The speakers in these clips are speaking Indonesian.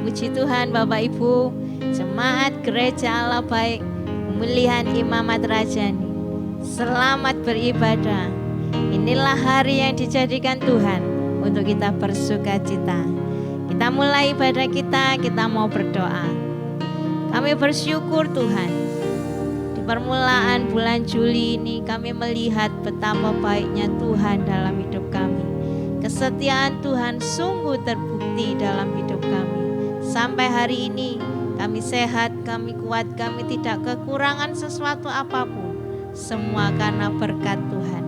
Puji Tuhan Bapak Ibu, Jemaat Gereja Allah Baik, Pemulihan Imamat Rajani. Selamat beribadah. Inilah hari yang dijadikan Tuhan untuk kita bersukacita. Kita mulai ibadah kita mau berdoa. Kami bersyukur Tuhan, di permulaan bulan Juli ini kami melihat betapa baiknya Tuhan dalam hidup kami. Kesetiaan Tuhan sungguh terbukti dalam hidup kami. Sampai hari ini kami sehat, kami kuat, kami tidak kekurangan sesuatu apapun. Semua karena berkat Tuhan.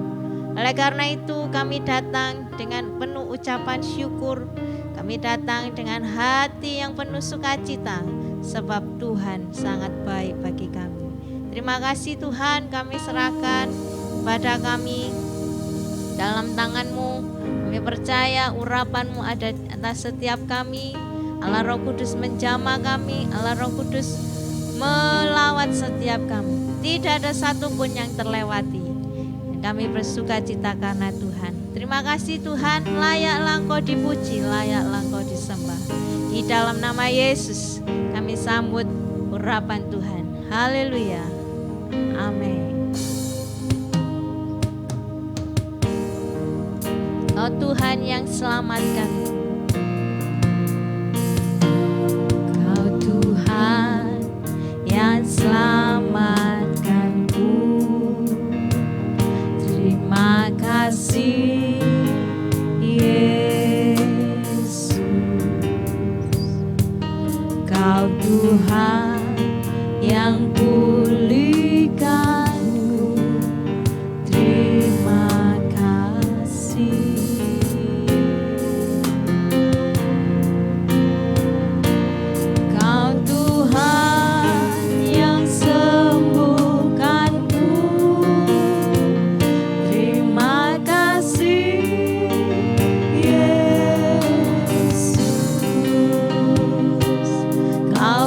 Oleh karena itu kami datang dengan penuh ucapan syukur. Kami datang dengan hati yang penuh sukacita, sebab Tuhan sangat baik bagi kami. Terima kasih Tuhan, kami serahkan pada kami dalam tangan-Mu. Kami percaya urapan-Mu ada atas setiap kami. Allah Roh Kudus menjamah kami, Allah Roh Kudus melawat setiap kami. Tidak ada satupun yang terlewati. Dan kami bersukacita karena Tuhan. Terima kasih Tuhan, layaklah Engkau dipuji, layaklah Engkau disembah. Di dalam nama Yesus kami sambut urapan Tuhan. Haleluya. Amin. Kau Tuhan yang selamatkan. Tuhan yang selamatkanku, terima kasih Yesus. Kau Tuhan yang pulihkanku, terima kasih.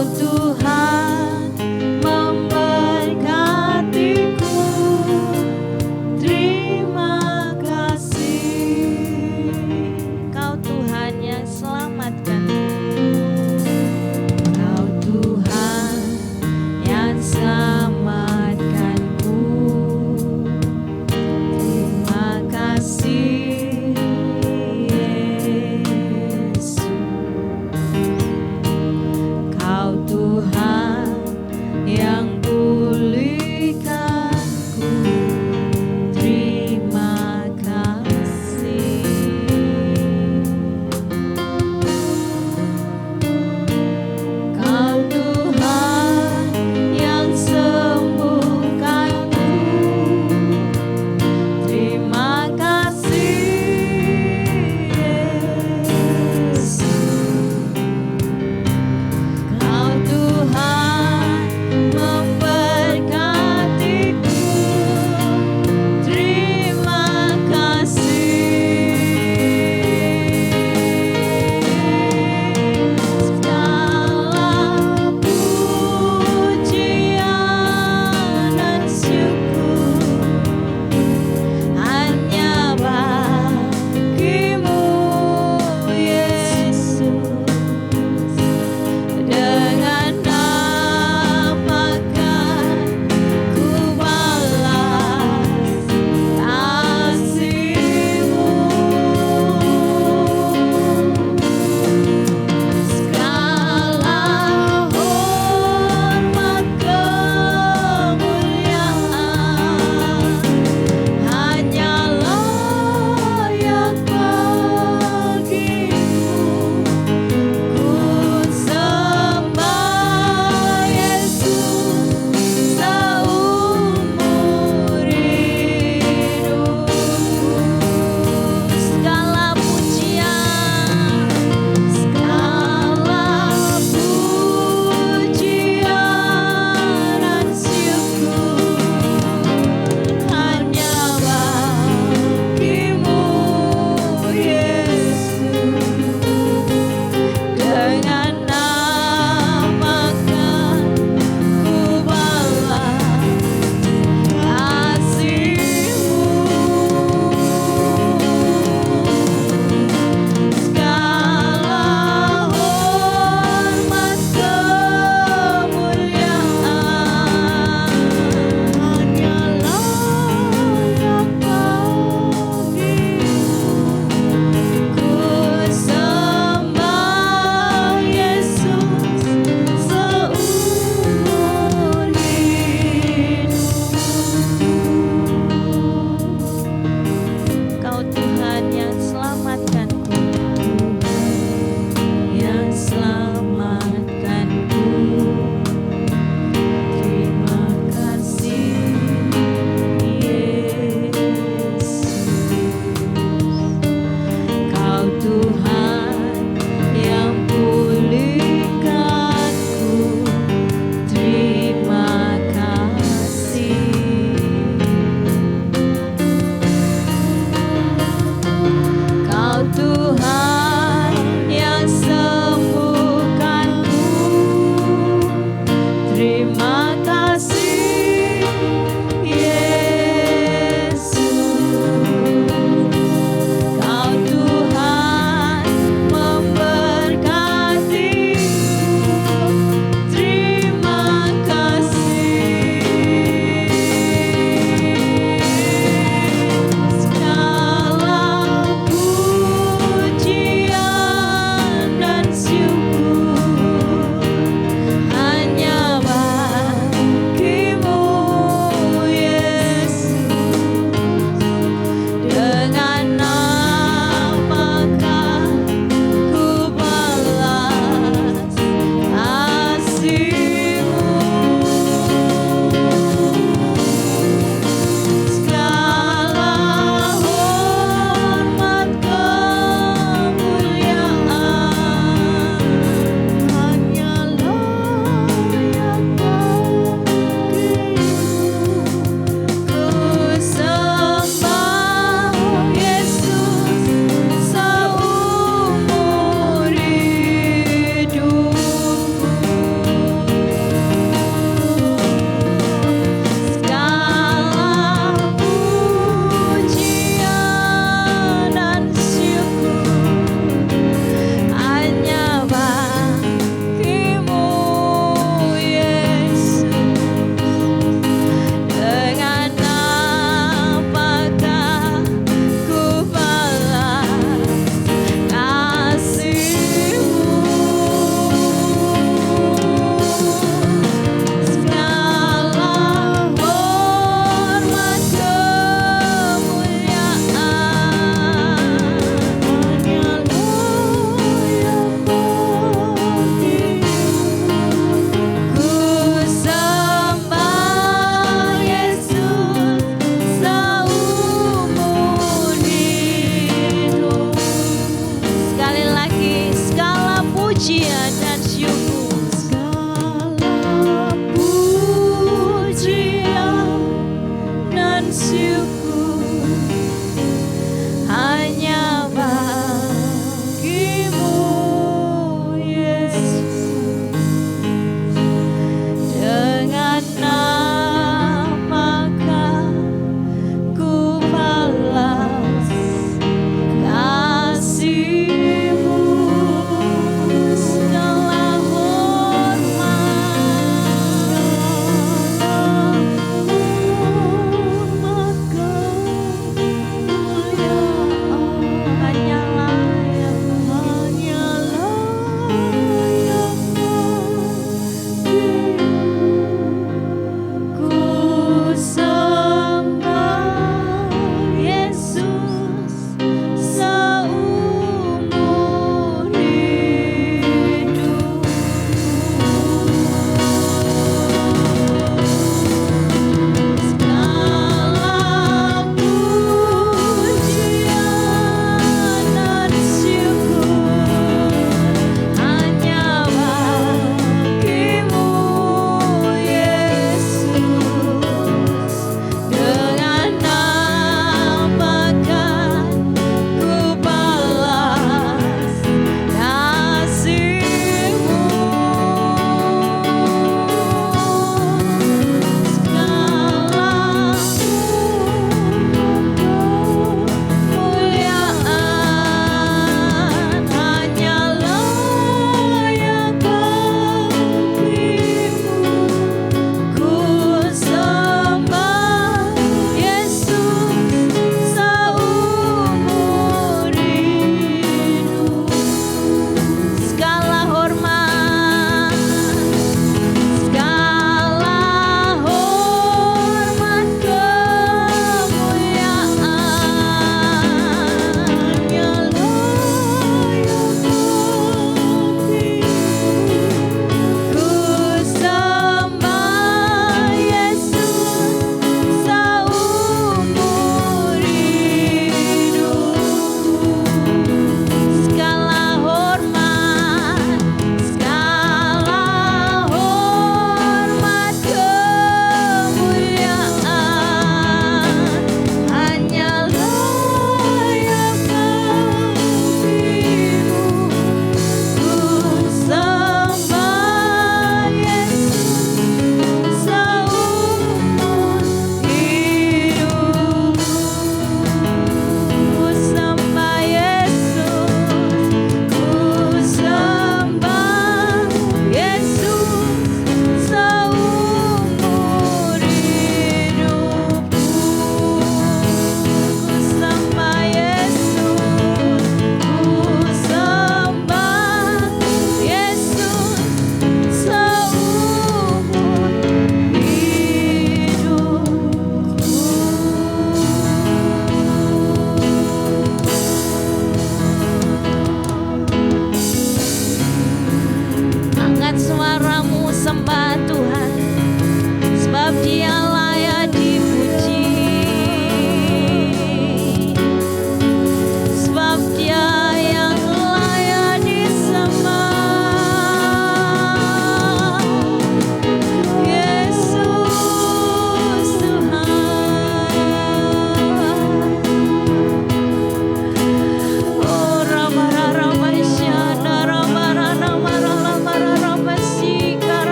Tuhan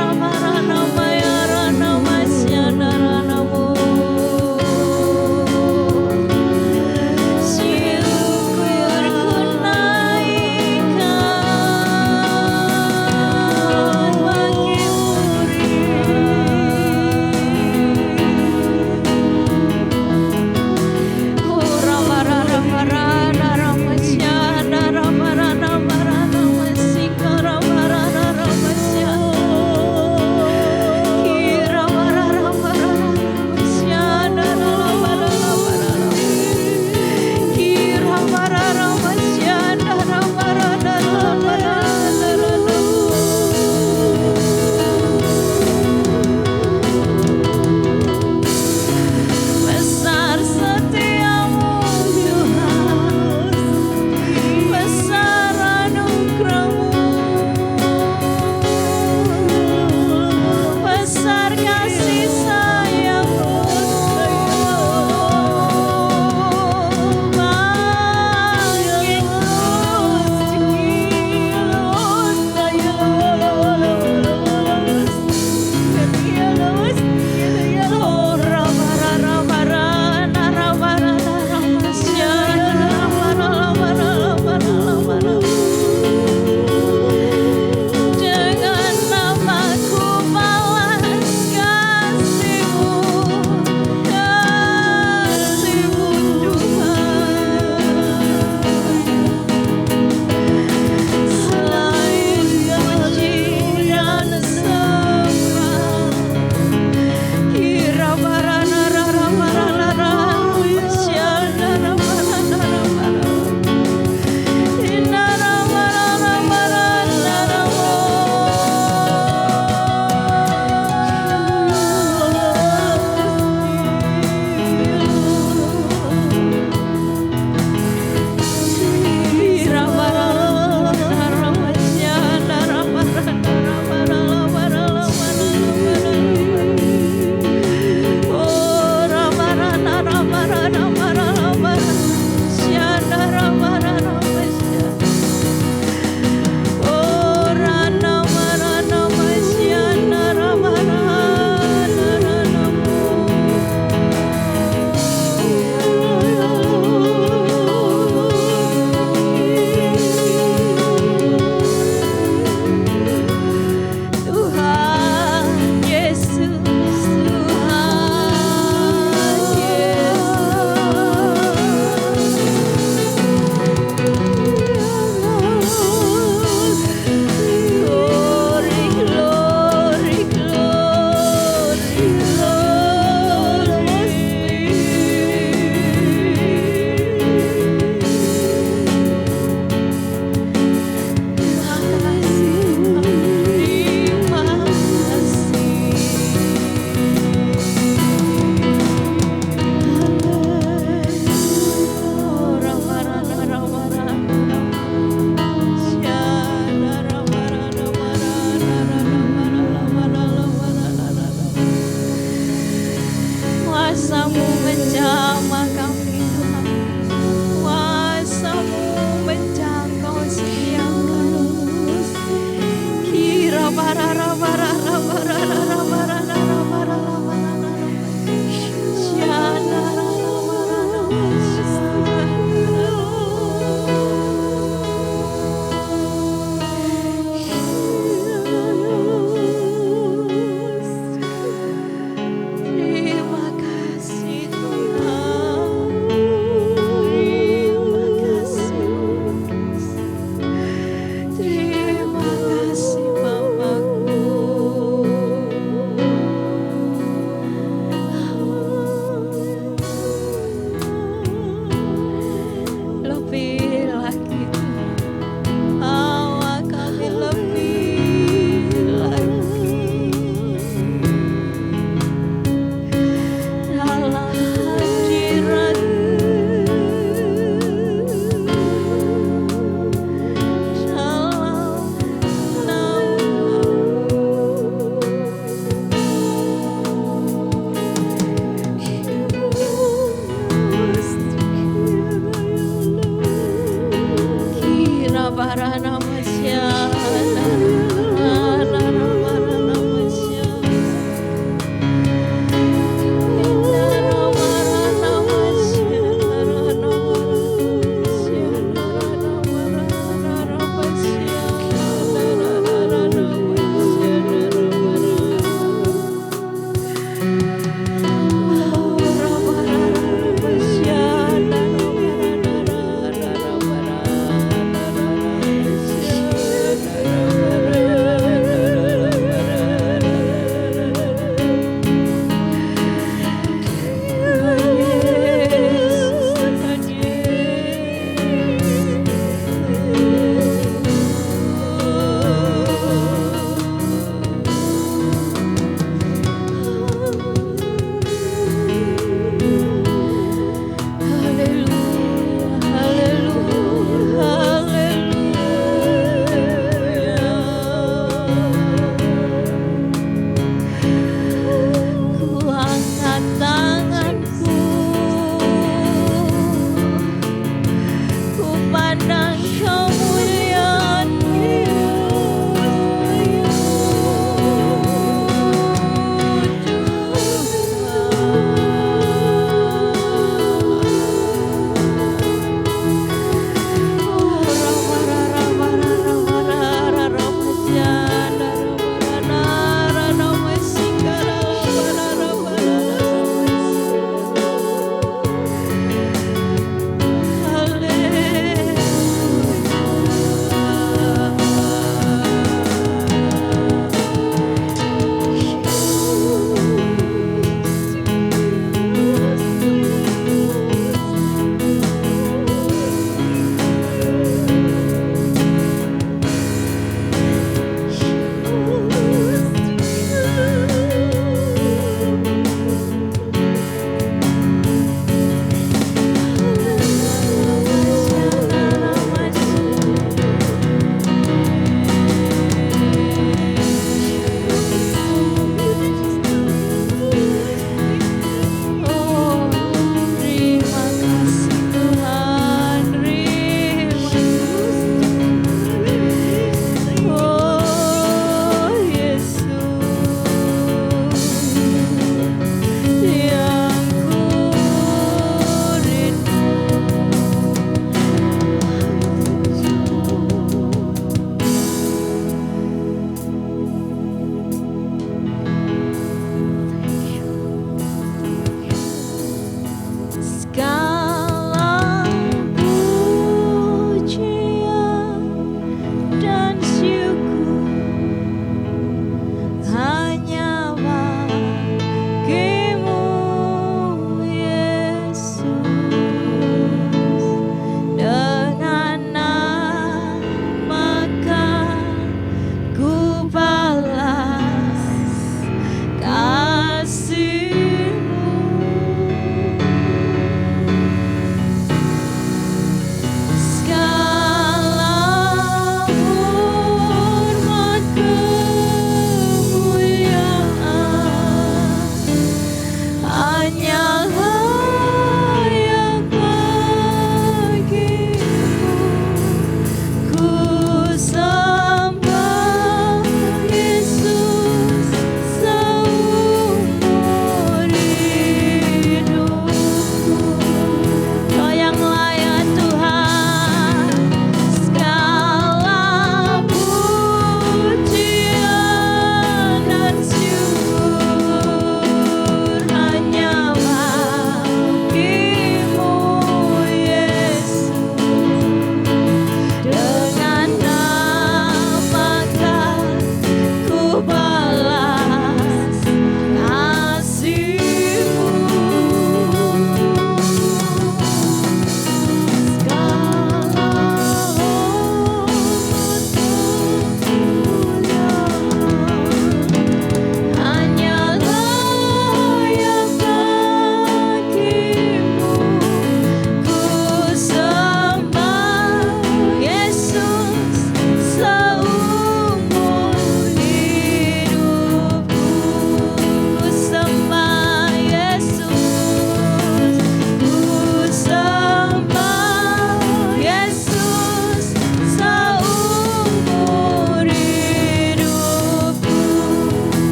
Rama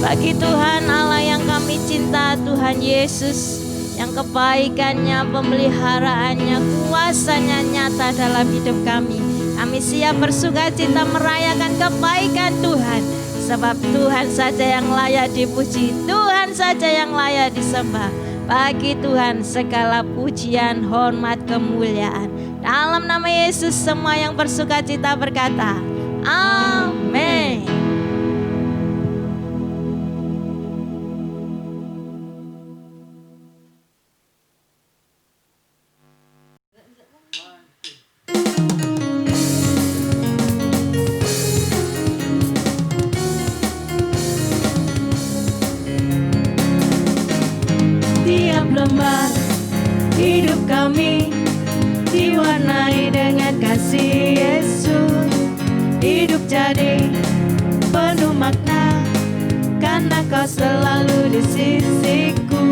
Bagi Tuhan Allah yang kami cinta, Tuhan Yesus, yang kebaikannya, pemeliharaannya, kuasanya nyata dalam hidup kami. Kami siap bersukacita merayakan kebaikan Tuhan, sebab Tuhan saja yang layak dipuji, Tuhan saja yang layak disembah. Bagi Tuhan segala pujian, hormat, kemuliaan. Dalam nama Yesus semua yang bersukacita berkata, amin. Tiap lembar hidup kami diwarnai dengan kasih Yesus. Hidup jadi penuh makna karena Kau selalu di sisiku.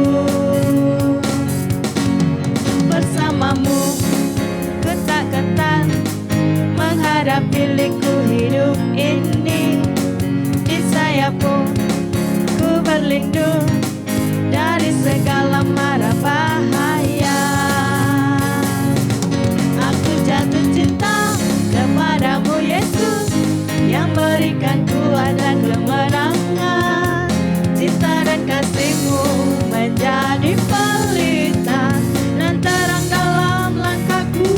Bersamamu ku tak ketat menghadapi liku hidup ini. Di sayapmu ku berlindung dari segala mara bahaya. Aku jatuh cinta kepadamu Yesus, yang berikan kuat dan kemenangan. Cinta dan kasih-Mu menjadi pelita dan terang dalam langkahku.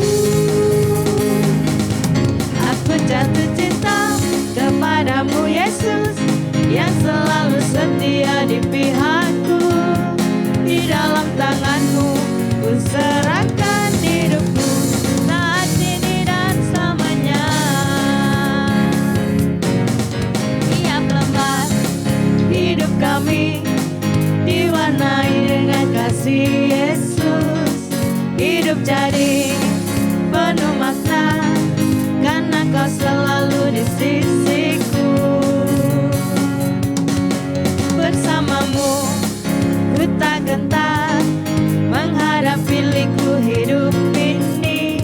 Aku jatuh cinta kepadamu Yesus, yang selalu setia di pihakku. Di dalam tangan-Mu ku serahkan hidupku saat ini dan selamanya. Tiap lembar hidup kami diwarnai dengan kasih Yesus. Hidup jadi penuh makna karena Kau selalu di sisiku. Bersamamu ku tak gentar menghadapi liku hidup ini.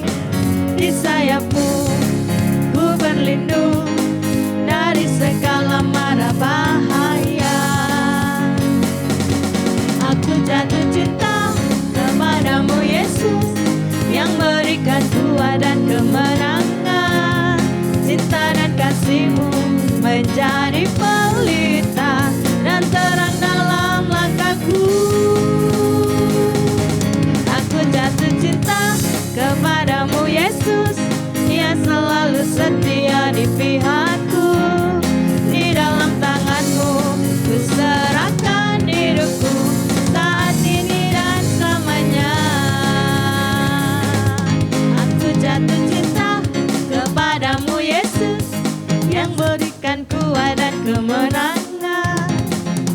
Di sayapmu ku berlindung dari segala mara bahaya. Aku jatuh cinta kepadamu Yesus, yang berikan kuat dan kemenangan. Cinta dan kasih-Mu menjadi pelita dan terang dalam langkahku. Aku jatuh cinta kepadamu Yesus, yang selalu setia di pihakku. Di dalam tangan-Mu ku serahkan hidupku saat ini dan selamanya. Aku jatuh cinta kepadamu Yesus, yang berikan kuat dan kemenangan.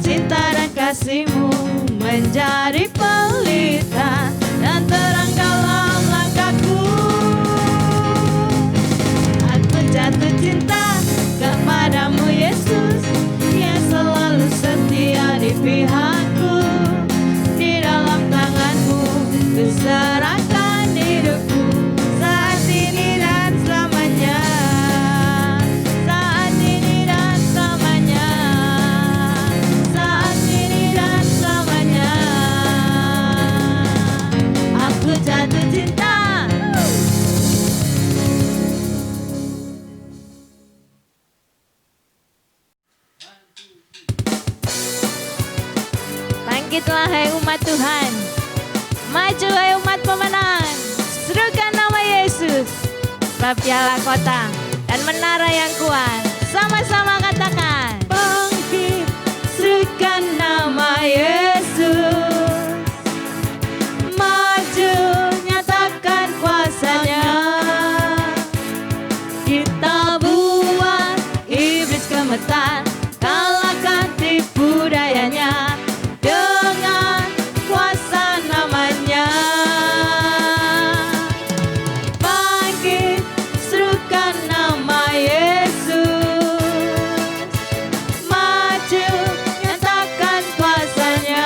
Cinta dan kasih-Mu menjadi pelita dan terang dalam langkahku. Aku jatuh cinta kepadamu Yesus, yang selalu setia di pihakku. Di dalam tangan-Mu ku serahkan hidupku saat ini dan selamanya. Saat ini dan selamanya. Saat ini dan selamanya. Aku jatuh cinta. Bangkitlah hai umat Tuhan, maju hai umat pemenang, serukan nama Yesus. Sebab Dialah kota dan menara yang kuat. Sama-sama katakan, Bangkit, serukan nama Yesus. Maju, nyatakan kuasanya. Kita buat iblis gemetar, kalahkan tipu dayanya dengan kuasa namanya. Bangkit, serukan nama Yesus. Maju, nyatakan kuasanya.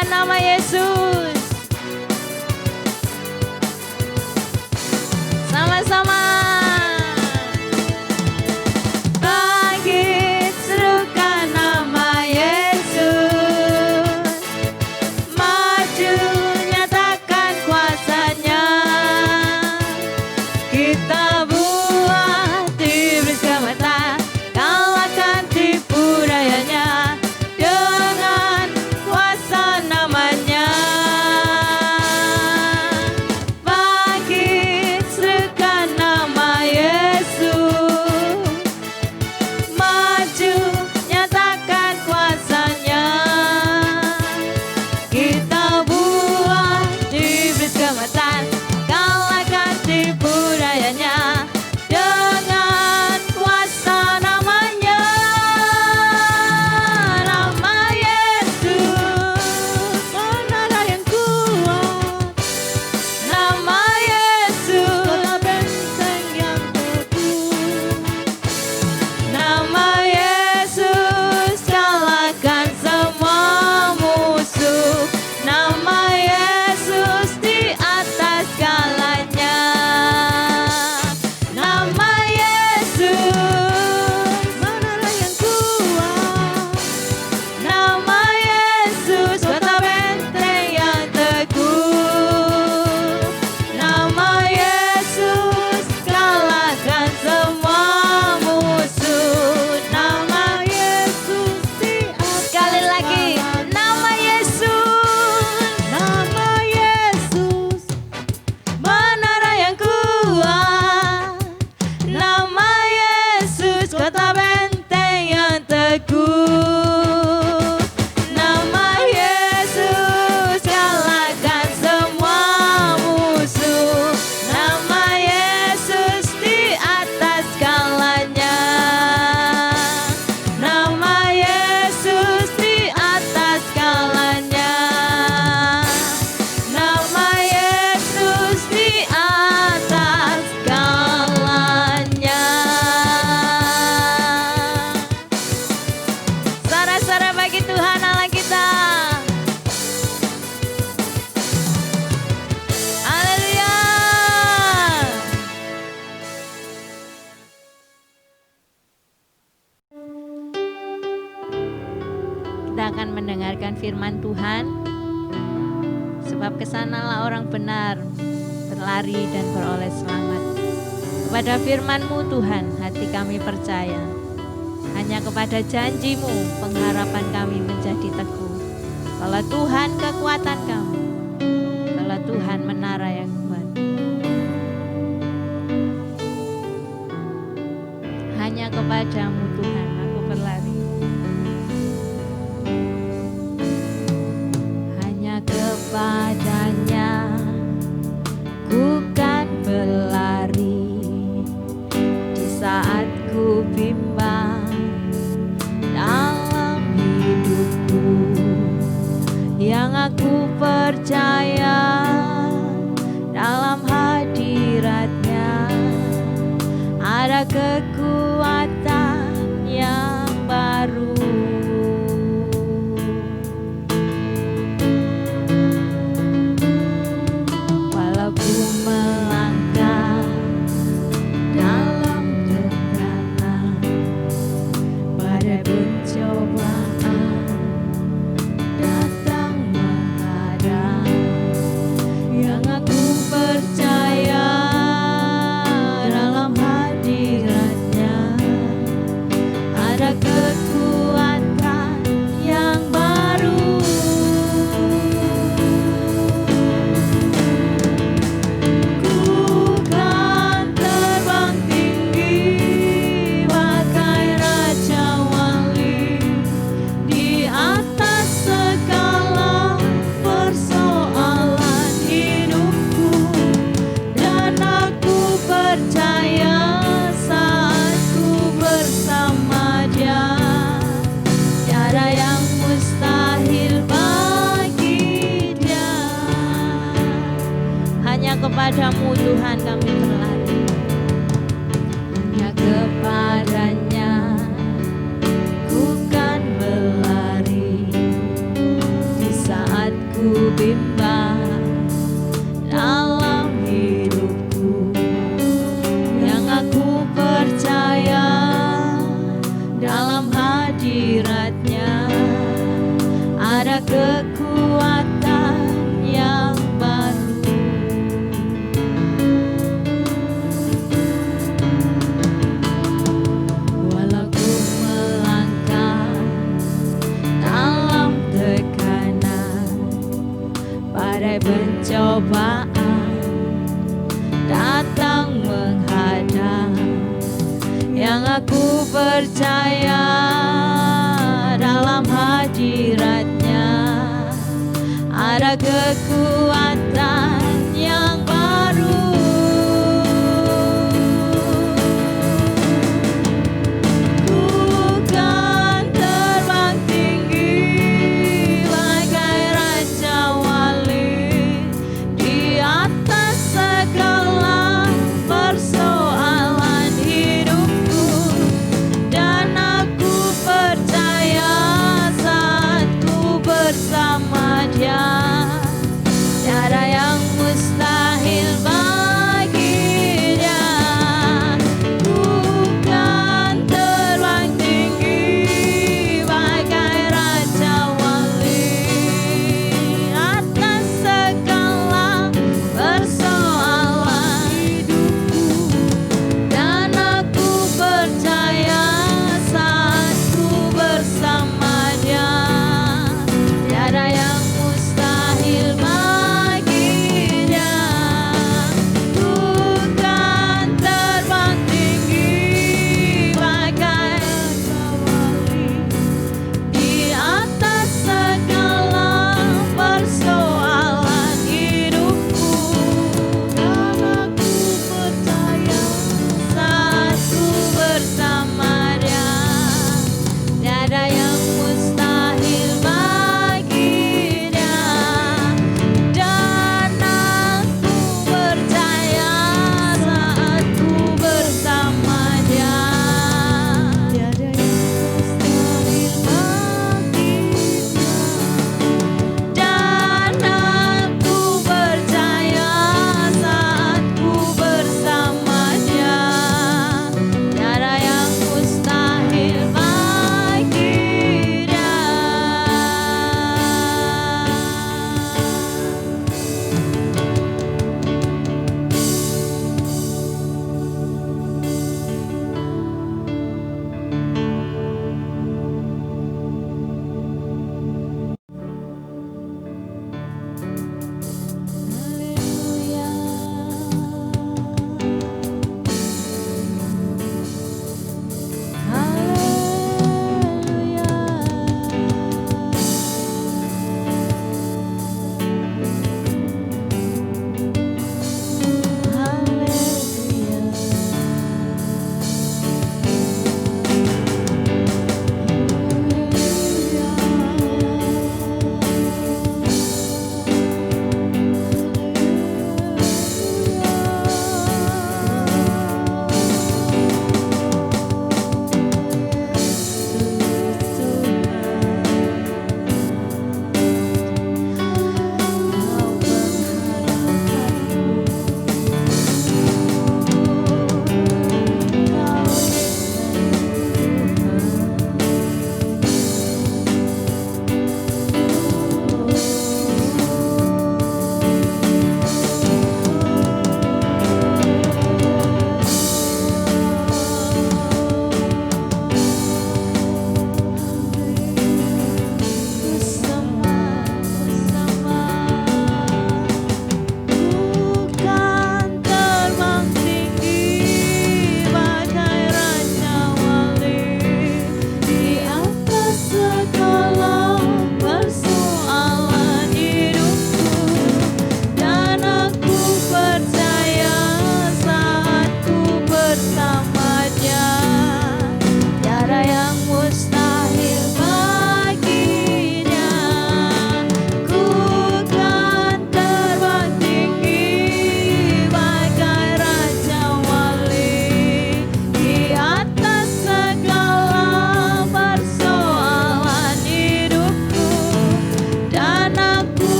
Tuhan, nama Yesus. Sama-sama. Bangkit, serukan nama Yesus. Maju, nyatakan kuasanya. Kita buat iblis gemetar, kalahkan tipu dayanya dengan kuasa namanya. Bangkit, serukan nama Yesus. Maju, nyatakan kuasanya. Kita buat iblis gemetar, kalahkan tipu dayanya dengan kuasa namanya. Nama Yesus, menara yang kuat. Nama Yesus, benteng yang teguh. Nama Yesus, kalahkan semua musuh. Nama Yesus di atas segalanya. Nama Yesus, menara yang kuat. Nama Yesus, kota benteng yang teguh. Nama Yesus, kalahkan semua musuh. Nama Yesus di atas Sekali lagi, nama Yesus. Nama Yesus, menara yang kuat. Nama Yesus, kota benteng yang teguh. Nama Yesus, kalahkan semua musuh. Nama Yesus di atas segalanya. Nama Yesus di atas segalanya. Nama Yesus di atas segalanya. Sorak-sorak bagi Tuhan Allah kita. Haleluya. Kita akan mendengarkan firman Tuhan. Sebab kesanalah orang benar berlari dan beroleh selamat. Kepada firman-Mu Tuhan, hati kami percaya. Hanya kepada janji-Mu pengharapan kami menjadi teguh. Kalau Tuhan kekuatan kami, kalau Tuhan menara yang kuat. Hanya kepada-Mu Tuhan aku berlari. Hanya kepadanya ku kan berlari di saat ku bimbang dalam hidupku. Yang aku percaya dalam hadirat-Nya ada kekuatan yang baru. Walaupun melangkah dalam tekanan, badai pencobaan datang menghadang, yang aku percaya dalam hadirat-Nya ada kekuatan yang baru. Ku kan terbang tinggi bagai raja wali di atas segala persoalan hidupku, dan aku percaya saat ku bersama Dia tiada yang mustahil bagi Dia. Hanya kepada-Mu Tuhan kami berlari. Hanya kepadanya ku kan berlari di saat kekuatan yang baru. Walau ku melangkah dalam tekanan, badai pencobaan datang menghadang, yang aku percaya dalam hadiratnya ada kekuatan yang baru. Ku kan terbang tinggi bagai Raja Wali di atas segala persoalan hidupku, dan aku percaya saat ku bersama Dia tiada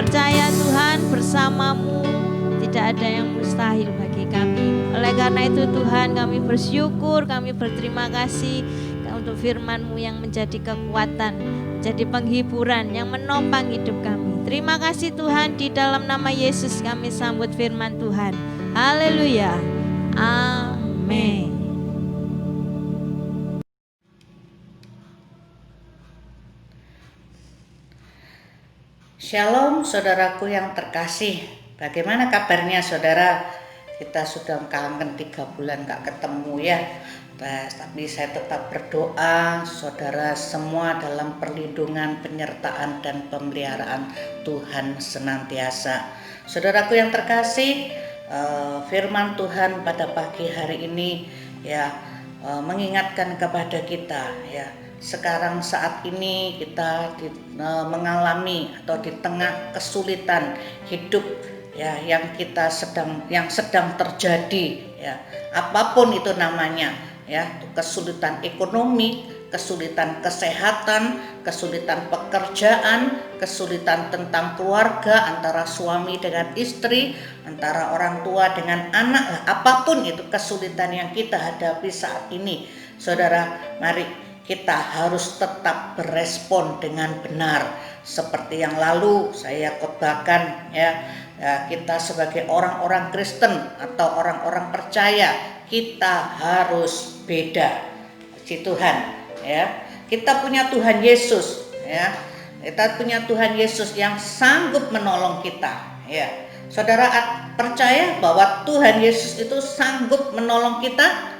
percaya Tuhan bersama-Mu tidak ada yang mustahil bagi kami. Oleh karena itu Tuhan, kami bersyukur, kami berterima kasih untuk firman-Mu yang menjadi kekuatan, jadi penghiburan yang menopang hidup kami. Terima kasih Tuhan, di dalam nama Yesus kami sambut firman Tuhan. Haleluya. Amin. Shalom saudaraku yang terkasih. Bagaimana kabarnya saudara? Kita sudah kangen 3 bulan gak ketemu ya. Tapi saya tetap berdoa saudara semua dalam perlindungan, penyertaan dan pemeliharaan Tuhan senantiasa. Saudaraku yang terkasih, firman Tuhan pada pagi hari ini ya mengingatkan kepada kita ya. Sekarang saat ini kita mengalami atau di tengah kesulitan hidup ya yang sedang terjadi ya, apapun itu namanya ya, kesulitan ekonomi, kesulitan kesehatan, kesulitan pekerjaan, kesulitan tentang keluarga antara suami dengan istri, antara orang tua dengan anak, apapun itu kesulitan yang kita hadapi saat ini. Saudara, mari kita harus tetap berespon dengan benar. Seperti yang lalu saya khotbahkan ya, kita sebagai orang-orang Kristen atau orang-orang percaya, kita harus beda. Puji Tuhan ya. Kita punya Tuhan Yesus ya. Kita punya Tuhan Yesus yang sanggup menolong kita ya. Saudara percaya bahwa Tuhan Yesus itu sanggup menolong kita?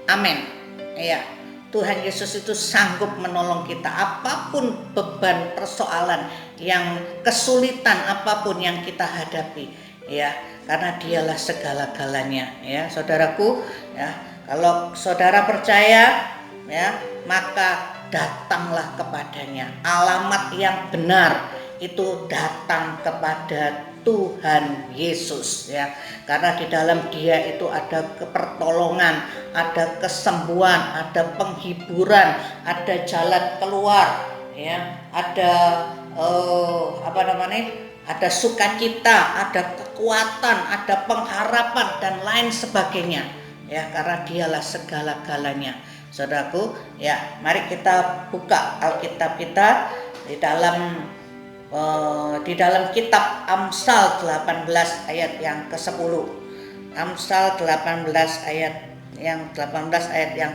Amin. Ya. Tuhan Yesus itu sanggup menolong kita apapun beban persoalan yang kesulitan apapun yang kita hadapi ya, karena dialah segala-galanya ya saudaraku ya. Kalau saudara percaya ya, maka datanglah kepadanya. Alamat yang benar itu datang kepada Tuhan Yesus ya, karena di dalam Dia itu ada pertolongan, ada kesembuhan, ada penghiburan, ada jalan keluar ya, ada ada sukacita, ada kekuatan, ada pengharapan dan lain sebagainya ya, karena Dialah segala-galanya. Saudaraku ya, mari kita buka Alkitab kita di dalam kitab Amsal 18 ayat yang ke-10. Amsal 18 ayat yang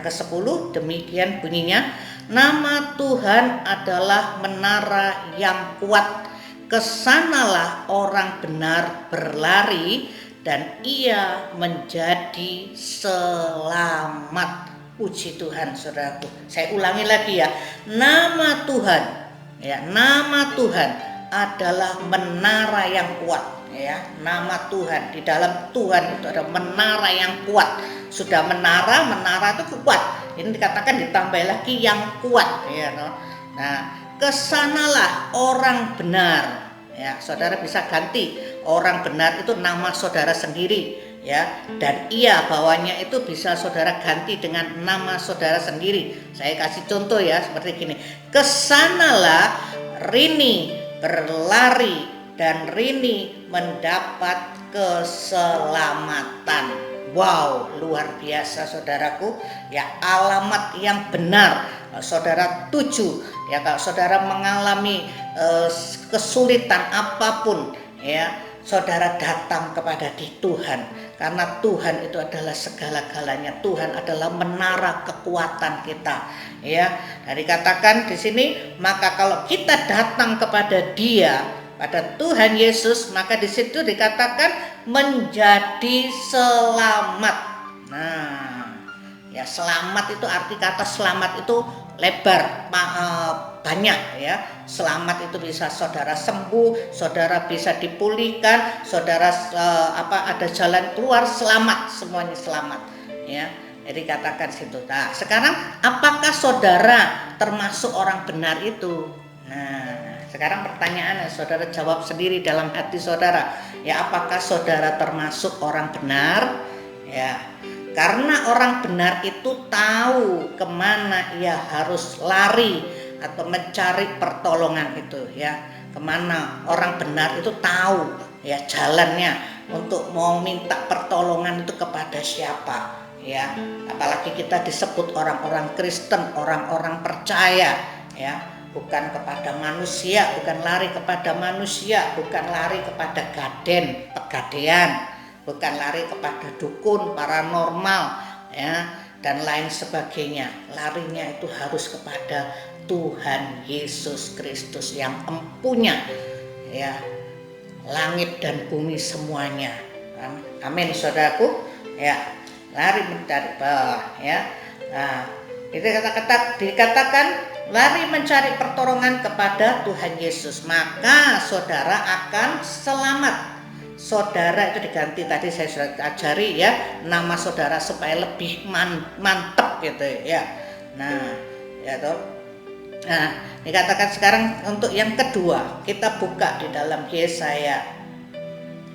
ke-10, demikian bunyinya, nama Tuhan adalah menara yang kuat, kesanalah orang benar berlari dan ia menjadi selamat. Puji Tuhan saudaraku. Saya ulangi lagi ya, nama Tuhan ya, nama Tuhan adalah menara yang kuat ya. Nama Tuhan, di dalam Tuhan itu ada menara yang kuat. Sudah menara itu kuat. Ini dikatakan ditambah lagi yang kuat ya. Nah, kesanalah orang benar ya. Saudara bisa ganti orang benar itu nama saudara sendiri ya, dan ia bawahnya itu bisa saudara ganti dengan nama saudara sendiri. Saya kasih contoh ya, seperti gini, kesanalah Rini berlari dan Rini mendapat keselamatan. Wow, luar biasa saudaraku ya, alamat yang benar saudara tuju ya. Kalau saudara mengalami kesulitan apapun ya, saudara datang kepada Tuhan, karena Tuhan itu adalah segala-galanya. Tuhan adalah menara kekuatan kita ya. Dan dikatakan di sini, maka kalau kita datang kepada Dia, pada Tuhan Yesus, maka di situ dikatakan menjadi selamat. Nah, ya selamat itu, arti kata selamat itu lebar, banyak ya. Selamat itu bisa saudara sembuh, saudara bisa dipulihkan, saudara ada jalan keluar, selamat, semuanya selamat ya. Jadi katakan situ. Nah, sekarang apakah saudara termasuk orang benar itu? Nah, sekarang pertanyaannya, saudara jawab sendiri dalam hati saudara ya, apakah saudara termasuk orang benar ya. Karena orang benar itu tahu kemana ia harus lari atau mencari pertolongan itu ya. kemana. Orang benar itu tahu ya jalannya untuk mau minta pertolongan itu kepada siapa ya. Apalagi kita disebut orang-orang Kristen, orang-orang percaya ya, bukan kepada manusia, bukan lari kepada manusia, bukan lari kepada pegadean, bukan lari kepada dukun, paranormal ya, dan lain sebagainya. Larinya itu harus kepada Tuhan Yesus Kristus yang empunya ya langit dan bumi semuanya. Amin saudaraku ya. Lari mencari ya. Nah, itu dikatakan lari mencari pertolongan kepada Tuhan Yesus, maka saudara akan selamat. Saudara itu diganti, tadi saya sudah ajari ya, nama saudara supaya lebih mantap gitu ya. Nah, ya toh. Nah, dikatakan sekarang untuk yang kedua, kita buka di dalam Yesaya.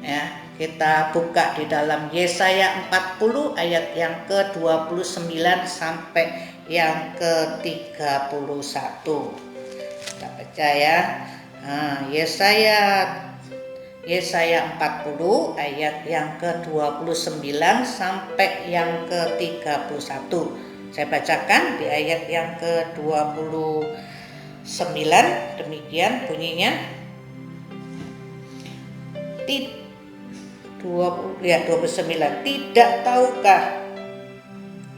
Ya, kita buka di dalam Yesaya 40 ayat yang ke-29 sampai yang ke-31. Kita baca ya. Nah, Yesaya 40 ayat yang ke-29 sampai yang ke-31. Saya bacakan di ayat yang ke-29, demikian bunyinya. 29. Tidak tahukah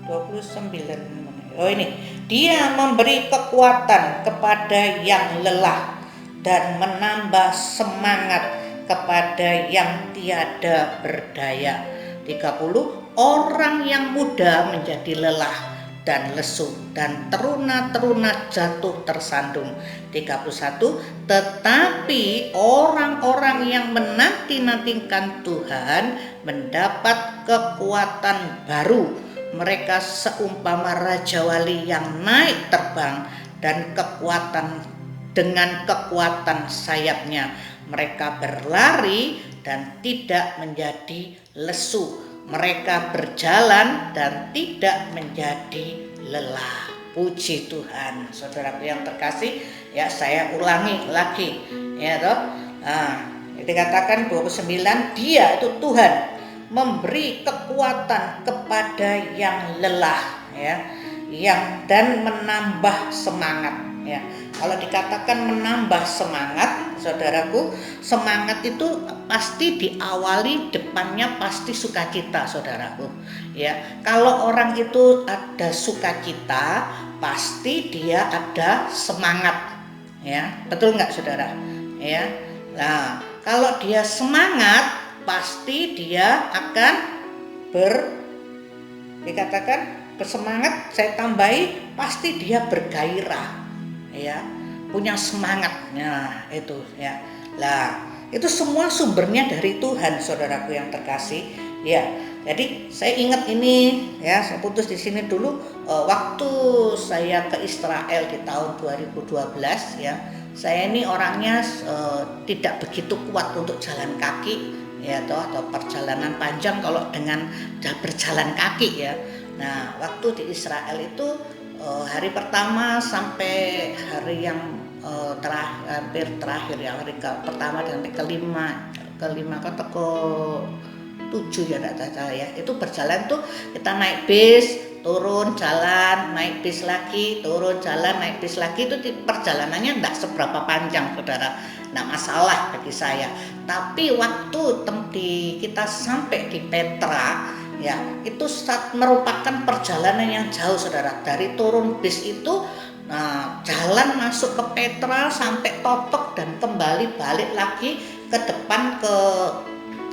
29. Oh ini, Dia memberi kekuatan kepada yang lelah dan menambah semangat kepada yang tiada berdaya. 30. Orang yang muda menjadi lelah dan lesu, dan teruna-teruna jatuh tersandung. 31. Tetapi orang-orang yang menanti-nantikan Tuhan mendapat kekuatan baru. Mereka seumpama raja wali yang naik terbang, dan dengan kekuatan sayapnya mereka berlari dan tidak menjadi lesu. Mereka berjalan dan tidak menjadi lelah. Puji Tuhan. Saudaraku yang terkasih, ya saya ulangi lagi ya toh. Nah, dikatakan 29, Dia itu Tuhan memberi kekuatan kepada yang lelah ya, dan menambah semangat ya. Kalau dikatakan menambah semangat, saudaraku, semangat itu pasti diawali depannya pasti sukacita, saudaraku. Ya, kalau orang itu ada sukacita, pasti dia ada semangat. Ya, betul nggak, saudara? Ya. Nah, kalau dia semangat, pasti dia akan dikatakan bersemangat. Saya tambahi, pasti dia bergairah. Ya, punya semangat. Nah, itu ya. Lah, itu semua sumbernya dari Tuhan, saudaraku yang terkasih. Ya, jadi saya ingat ini ya, saya putus di sini dulu waktu saya ke Israel di tahun 2012 ya. Saya ini orangnya tidak begitu kuat untuk jalan kaki ya toh, atau perjalanan panjang kalau dengan berjalan kaki ya. Nah, waktu di Israel itu hari pertama sampai hari yang hampir terakhir ya, hari pertama dan kelima atau ke-7 ya enggak salah ya, itu berjalan tuh kita naik bis, turun jalan, naik bis lagi, turun jalan, naik bis lagi. Itu perjalanannya enggak seberapa panjang, saudara, enggak masalah bagi saya. Tapi waktu kita sampai di Petra ya, itu merupakan perjalanan yang jauh, saudara. Dari turun bis itu jalan masuk ke Petra sampai Totok dan kembali balik lagi ke depan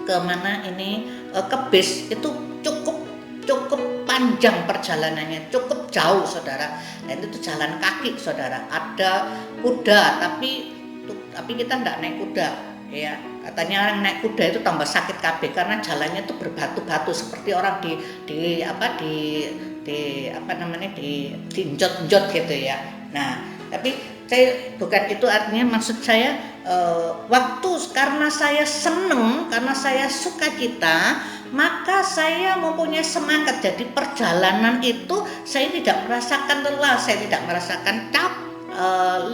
ke mana ini ke bis, itu cukup panjang perjalanannya, cukup jauh, saudara. Dan itu jalan kaki, saudara. Ada kuda, tapi kita enggak naik kuda ya. Katanya orang naik kuda itu tambah sakit kabeh karena jalannya itu berbatu-batu seperti orang diinjot-injot gitu ya. Nah, tapi saya bukan itu artinya, maksud saya karena saya seneng, karena saya sukacita, maka saya mempunyai semangat. Jadi perjalanan itu saya tidak merasakan lelah, saya tidak merasakan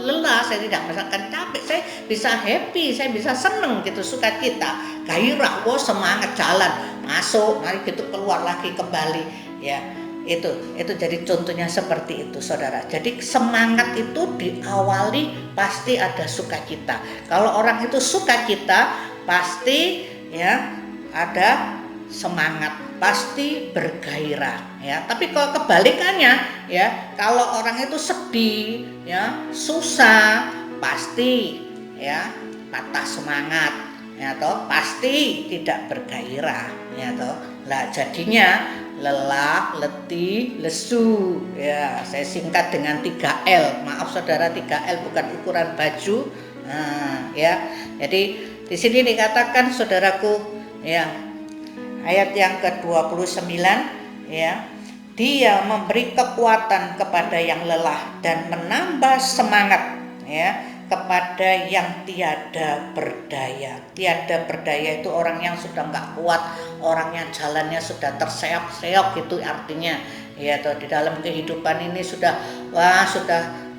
lelah, saya tidak merasakan capek, saya bisa happy, saya bisa seneng gitu, sukacita, gairah, semangat jalan, masuk, mari gitu keluar lagi kembali, ya. Itu jadi contohnya seperti itu, saudara. Jadi semangat itu diawali pasti ada sukacita. Kalau orang itu sukacita pasti ya ada semangat, pasti bergairah, ya. Tapi kalau kebalikannya, ya, kalau orang itu sedih, ya, susah, pasti ya patah semangat, ya toh, pasti tidak bergairah, ya toh. Lah jadinya lelah, letih, lesu, ya. Saya singkat dengan 3L. Maaf saudara, 3L bukan ukuran baju. Nah, ya. Jadi di sini dikatakan, saudaraku, ya, ayat yang ke-29, ya. Dia memberi kekuatan kepada yang lelah dan menambah semangat, ya, kepada yang tiada berdaya. Tiada berdaya itu orang yang sudah nggak kuat, orang yang jalannya sudah terseok-seok, gitu artinya, ya. Atau di dalam kehidupan ini sudah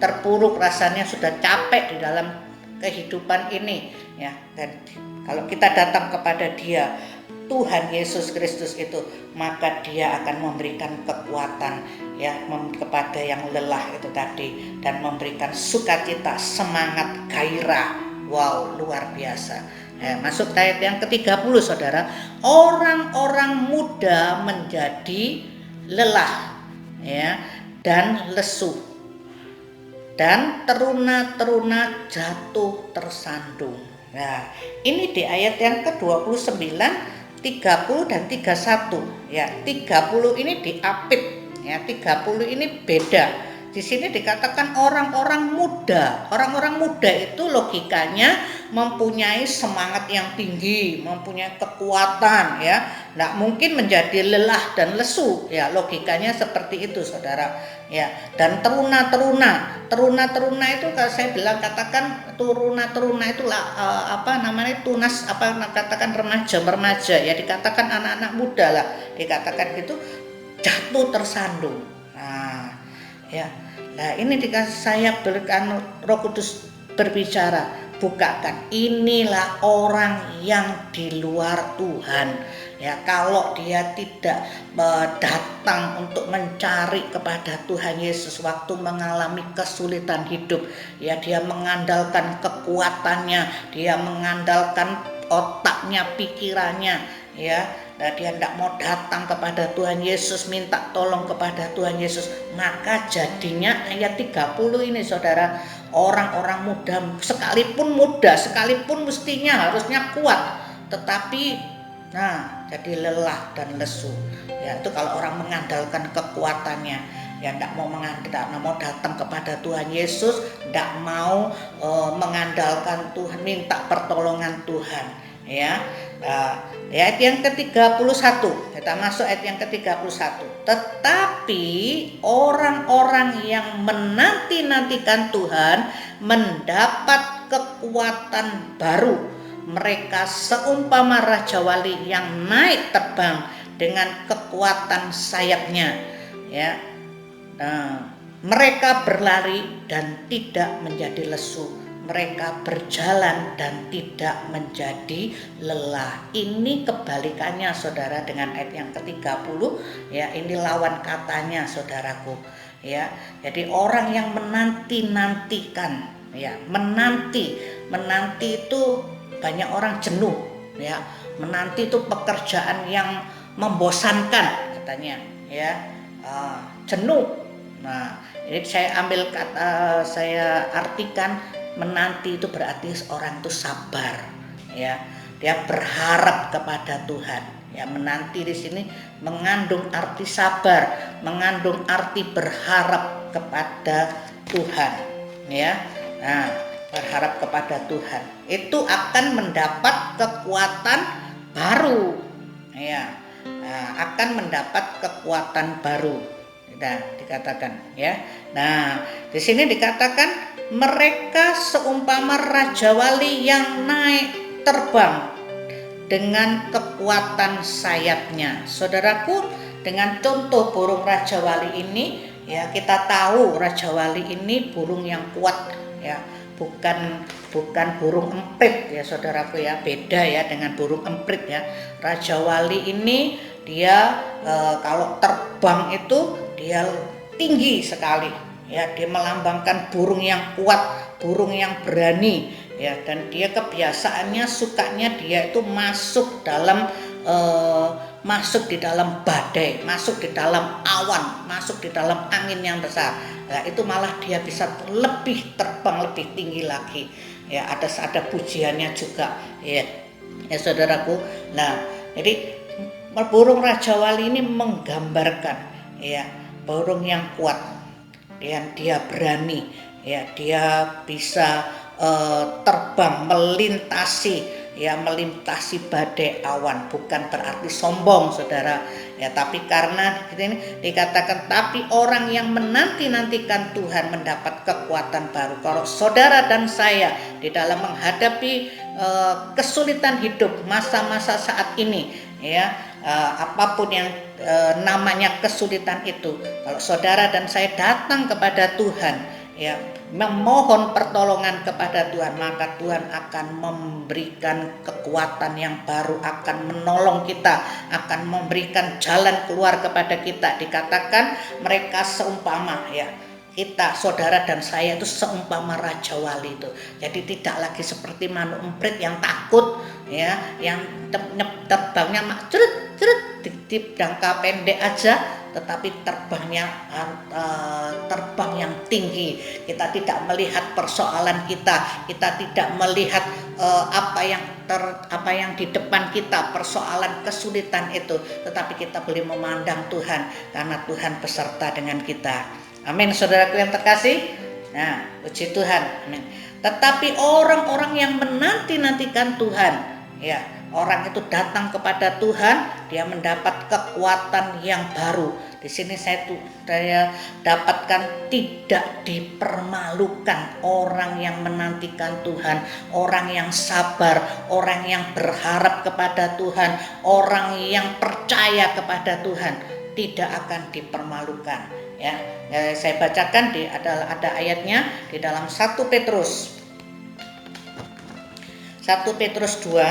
terpuruk rasanya, sudah capek di dalam kehidupan ini, ya. Dan kalau kita datang kepada Dia, Tuhan Yesus Kristus itu, maka Dia akan memberikan kekuatan, ya, kepada yang lelah itu tadi, dan memberikan sukacita, semangat, gairah. Wow, luar biasa. Ya, masuk ayat yang ke-30, saudara. Orang-orang muda menjadi lelah, ya, dan lesu, dan teruna-teruna jatuh tersandung. Nah, ini di ayat yang ke-29, 30 dan 31, ya. 30 ini diapit, ya. 30 ini beda. Di sini dikatakan orang-orang muda. Orang-orang muda itu logikanya mempunyai semangat yang tinggi, mempunyai kekuatan, ya. Nggak mungkin menjadi lelah dan lesu, ya. Logikanya seperti itu, saudara, ya. Dan teruna-teruna itu kalau saya bilang katakan teruna itu tunas, katakan remaja, ya, dikatakan anak-anak muda lah, dikatakan gitu, jatuh tersandung. Nah, ya. Nah, ini dikasih saya berikan Roh Kudus berbicara, bukakan, inilah orang yang di luar Tuhan, ya. Kalau dia tidak datang untuk mencari kepada Tuhan Yesus waktu mengalami kesulitan hidup, ya, dia mengandalkan kekuatannya, dia mengandalkan otaknya, pikirannya, ya. Nah, dia tidak mau datang kepada Tuhan Yesus, minta tolong kepada Tuhan Yesus, maka jadinya ayat 30 ini, saudara, orang-orang muda, sekalipun mestinya harusnya kuat, tetapi jadi lelah dan lesu, ya. Itu kalau orang mengandalkan kekuatannya, ya, tidak mau datang kepada Tuhan Yesus, tidak mau mengandalkan Tuhan, minta pertolongan Tuhan, ya. Ayat yang ke-31, kita masuk ayat yang ke-31. Tetapi orang-orang yang menanti-nantikan Tuhan mendapat kekuatan baru. Mereka seumpama raja wali yang naik terbang dengan kekuatan sayapnya, ya. Mereka berlari dan tidak menjadi lesu. Mereka berjalan dan tidak menjadi lelah. Ini kebalikannya, saudara, dengan ayat yang ke-30, ya. Ini lawan katanya, saudaraku, ya. Jadi orang yang menanti-nantikan, ya, menanti itu banyak orang jenuh, ya. Menanti itu pekerjaan yang membosankan katanya, ya. Jenuh. Nah, ini saya ambil kata, saya artikan, menanti itu berarti orang itu sabar, ya. Dia berharap kepada Tuhan, ya. Menanti di sini mengandung arti sabar, mengandung arti berharap kepada Tuhan, ya. Nah, berharap kepada Tuhan itu akan mendapat kekuatan baru, ya. Akan mendapat kekuatan baru, dikatakan, ya. Nah, di sini dikatakan mereka seumpama raja wali yang naik terbang dengan kekuatan sayapnya. Saudaraku, dengan contoh burung raja wali ini, ya, kita tahu raja wali ini burung yang kuat, ya, bukan burung emprit ya saudaraku ya, beda ya dengan burung emprit ya. Raja Wali ini dia kalau terbang itu dia tinggi sekali ya, dia melambangkan burung yang kuat, burung yang berani ya, dan dia kebiasaannya sukanya dia itu masuk di dalam badai, masuk di dalam awan, masuk di dalam angin yang besar. Nah, itu malah dia bisa terbang lebih tinggi lagi. Ya, ada pujiannya juga ya. Ya saudaraku. Nah, jadi burung Raja Wali ini menggambarkan ya burung yang kuat, dan dia berani ya, dia bisa terbang melintasi badai awan. Bukan berarti sombong saudara ya, tapi karena ini dikatakan tapi orang yang menanti-nantikan Tuhan mendapat kekuatan baru. Kalau saudara dan saya di dalam menghadapi kesulitan hidup masa-masa saat ini ya, apapun yang namanya kesulitan itu, kalau saudara dan saya datang kepada Tuhan ya, memohon pertolongan kepada Tuhan, maka Tuhan akan memberikan kekuatan yang baru, akan menolong kita, akan memberikan jalan keluar kepada kita. Dikatakan mereka seumpama ya, kita saudara dan saya itu seumpama Raja Wali itu. Jadi tidak lagi seperti manuk emprit yang takut ya, yang terbangnya cerut di jangka pendek aja, tetapi terbang yang tinggi. Kita tidak melihat persoalan kita tidak melihat apa yang di depan kita, persoalan kesulitan itu, tetapi kita boleh memandang Tuhan karena Tuhan beserta dengan kita. Amin saudaraku yang terkasih. Nah, puji Tuhan. Amin. Tetapi orang-orang yang menanti-nantikan Tuhan ya, orang itu datang kepada Tuhan, dia mendapat kekuatan yang baru. Di sini saya dapatkan tidak dipermalukan. Orang yang menantikan Tuhan, orang yang sabar, orang yang berharap kepada Tuhan, orang yang percaya kepada Tuhan tidak akan dipermalukan ya. Saya bacakan ada ayatnya di dalam 1 Petrus 2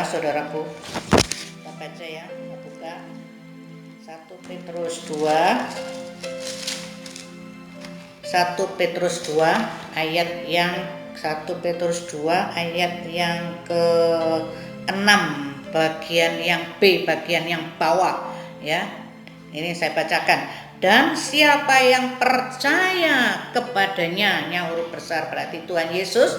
saudaraku. Kita baca ya, kita buka 1 Petrus 2 ayat yang 1 Petrus 2 ayat yang ke-6 bagian yang B, bagian yang bawah ya. Ini saya bacakan. Dan siapa yang percaya kepadanya, nya huruf besar berarti Tuhan Yesus,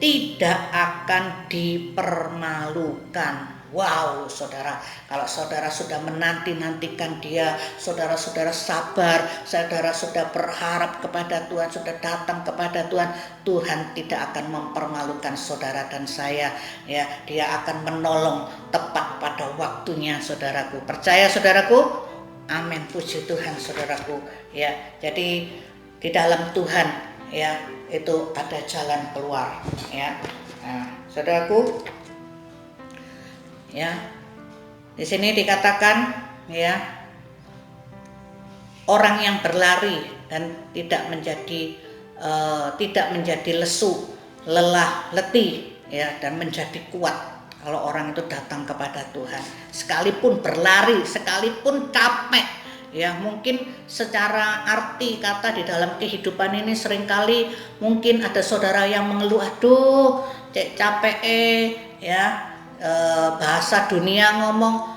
tidak akan dipermalukan. Wow saudara, kalau saudara sudah menanti-nantikan Dia, saudara-saudara sabar, saudara sudah berharap kepada Tuhan, sudah datang kepada Tuhan, Tuhan tidak akan mempermalukan saudara dan saya ya. Dia akan menolong tepat pada waktunya saudaraku. Percaya saudaraku? Amin, puji Tuhan saudaraku ya. Jadi di dalam Tuhan ya itu ada jalan keluar ya. Nah, saudaraku ya, di sini dikatakan ya, orang yang berlari dan tidak menjadi lesu, lelah, letih ya, dan menjadi kuat. Kalau orang itu datang kepada Tuhan, sekalipun berlari, sekalipun capek ya, mungkin secara arti kata di dalam kehidupan ini seringkali mungkin ada saudara yang mengeluh, aduh capek ya, bahasa dunia ngomong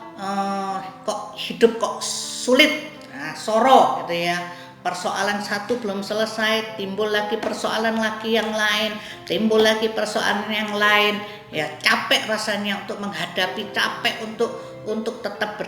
kok hidup kok sulit, nah, soro gitu ya. Persoalan satu belum selesai, timbul lagi persoalan lagi yang lain, timbul lagi persoalan yang lain ya. Capek rasanya untuk menghadapi, capek untuk tetap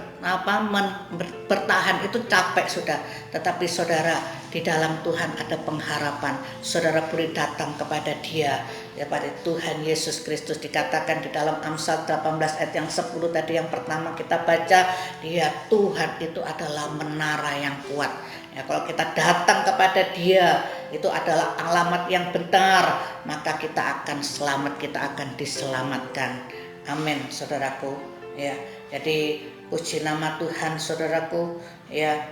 bertahan, itu capek sudah. Tetapi saudara, di dalam Tuhan ada pengharapan. Saudara boleh datang kepada Dia ya, pada Tuhan Yesus Kristus. Dikatakan di dalam Amsal 18 ayat yang 10 tadi yang pertama kita baca, Dia Tuhan itu adalah menara yang kuat. Ya, kalau kita datang kepada Dia, itu adalah alamat yang benar, maka kita akan selamat, kita akan diselamatkan. Amin, saudaraku. Ya, jadi puji nama Tuhan, saudaraku. Ya,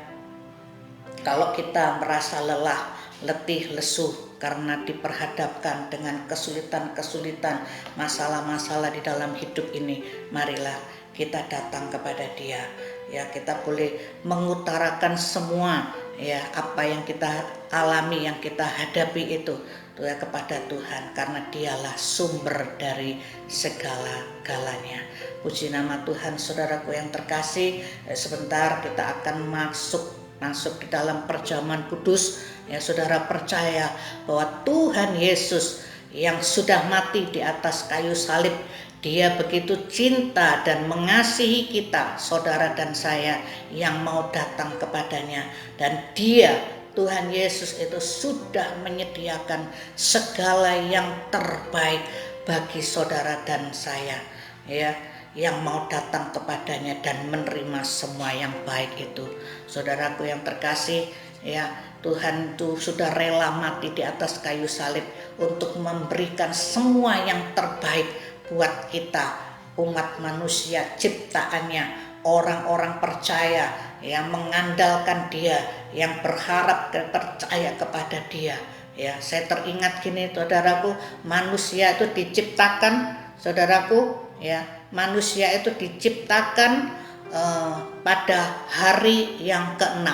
kalau kita merasa lelah, letih, lesu, karena diperhadapkan dengan kesulitan-kesulitan, masalah-masalah di dalam hidup ini, marilah kita datang kepada Dia. Ya, kita boleh mengutarakan semua ya apa yang kita alami, yang kita hadapi itu ya kepada Tuhan, karena Dialah sumber dari segala-galanya. Puji nama Tuhan. Saudaraku yang terkasih, sebentar kita akan masuk di dalam perjamuan kudus. Ya, saudara percaya bahwa Tuhan Yesus yang sudah mati di atas kayu salib, Dia begitu cinta dan mengasihi kita, saudara dan saya yang mau datang kepadanya. Dan Dia, Tuhan Yesus itu sudah menyediakan segala yang terbaik bagi saudara dan saya, ya, yang mau datang kepadanya dan menerima semua yang baik itu. Saudaraku yang terkasih, ya, Tuhan itu sudah rela mati di atas kayu salib untuk memberikan semua yang terbaik buat kita, umat manusia ciptaannya, orang-orang percaya yang mengandalkan Dia, yang berharap dan percaya kepada Dia. Ya, saya teringat gini, saudaraku, manusia itu diciptakan, saudaraku, ya, manusia itu diciptakan pada hari yang ke-6,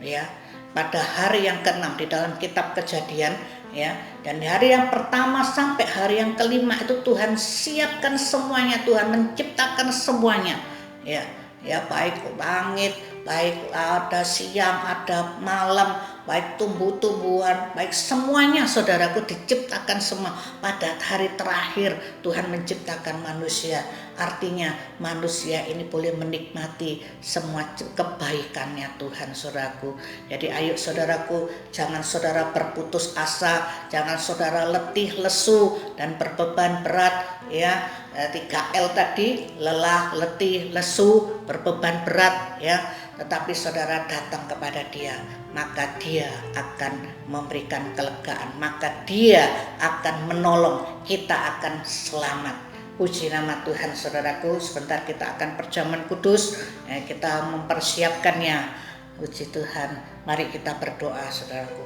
ya, pada hari yang ke-6 di dalam kitab Kejadian, ya, dan di hari yang pertama sampai hari yang ke-5 itu Tuhan siapkan semuanya, Tuhan menciptakan semuanya, ya, baik langit, baik ada siang, ada malam, baik tumbuh-tumbuhan, baik semuanya, saudaraku, diciptakan semua. Pada hari terakhir Tuhan menciptakan manusia. Artinya manusia ini boleh menikmati semua kebaikannya Tuhan, saudaraku. Jadi ayo saudaraku, jangan saudara berputus asa, jangan saudara letih, lesu dan berbeban berat, ya. 3L tadi, lelah, letih, lesu, berbeban berat, ya. Tetapi saudara datang kepada Dia, maka Dia akan memberikan kelegaan, maka Dia akan menolong, kita akan selamat. Puji nama Tuhan, saudaraku. Sebentar kita akan perjamuan kudus, kita mempersiapkannya. Puji Tuhan. Mari kita berdoa, saudaraku.